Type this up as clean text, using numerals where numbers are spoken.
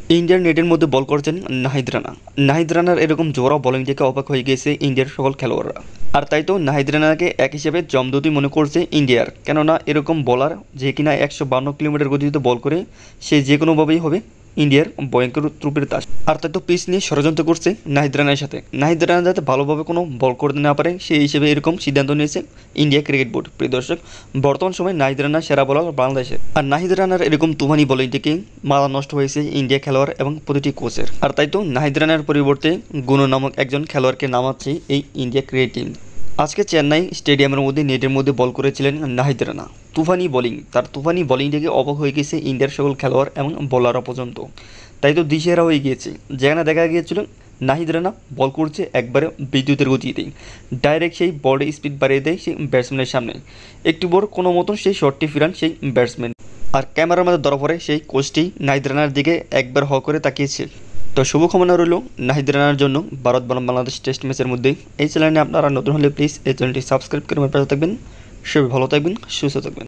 ইন্ডিয়ার নেটের মধ্যে বল করছেন নাহিদ রানা। নাহিদ রানার এরকম জোড়া বোলিং দেখে অবাক হয়ে গিয়েছে ইন্ডিয়ার সকল খেলোয়াড়রা। আর তাই তো নাহিদ রানাকে এক হিসেবে জমদূতই মনে করছে ইন্ডিয়ার, কেননা এরকম বোলার যে কিনা 152 কিলোমিটার গতিতে বল করে, সে যে কোনোভাবেই হবে ইন্ডিয়ার ভয়ঙ্কর ত্রুপের তাস। আর তাই তো পিচ নিয়ে ষড়যন্ত্র করছে নাহিদ রানার সাথে। নাহিদ রানা যাতে ভালোভাবে কোনো বল করতে না পারে সেই হিসেবে এরকম সিদ্ধান্ত নিয়েছে ইন্ডিয়া ক্রিকেট বোর্ড। প্রিয় দর্শক, বর্তমান সময় নাহিদ রানা সেরা বোলার বাংলাদেশে। আর নাহিদ রানার এরকম তুফানি বোলিং থেকে মাথা নষ্ট হয়েছে ইন্ডিয়া খেলোয়াড় এবং প্রতিটি কোচের। আর তাই তো নাহিদ রানার পরিবর্তে গুনো নামক একজন খেলোয়াড়কে নামাচ্ছে এই ইন্ডিয়া ক্রিকেট টিম। আজকে চেন্নাই স্টেডিয়ামের মধ্যে নেটের মধ্যে বল করেছিলেন নাহিদ রানা। তুফানি বোলিং, তার তুফানি বোলিং থেকে অবাক হয়ে গেছে ইন্ডিয়ার সকল খেলোয়াড় এবং বোলাররা পর্যন্ত। তাই তো দিশেহারা হয়ে গিয়েছে। যেখানে দেখা গিয়েছিল নাহিদ রানা বল করছে একবারে বিদ্যুতের গতিতেই, ডাইরেক্ট সেই বলের স্পিড বাড়িয়ে দেয় সেই ব্যাটসম্যানের সামনে। একটু বড় কোনো মতন সেই শটটি ফিরান সেই ব্যাটসম্যান। আর ক্যামেরার মধ্যে ধরা পড়ে সেই কোচটি নাহিদ রানার দিকে একবার হ করে তাকিয়েছে। তো শুভকামনা রইল নাহিদ রানার জন্য ভারত বনাম বাংলাদেশ টেস্ট ম্যাচের মধ্যে। এই চ্যানেলে আপনারা নতুন হলে প্লিজ এই চ্যানেলটি সাবস্ক্রাইব করে আমার পাশে থাকবেন। সবাই ভালো থাকবেন, সুস্থ থাকবেন।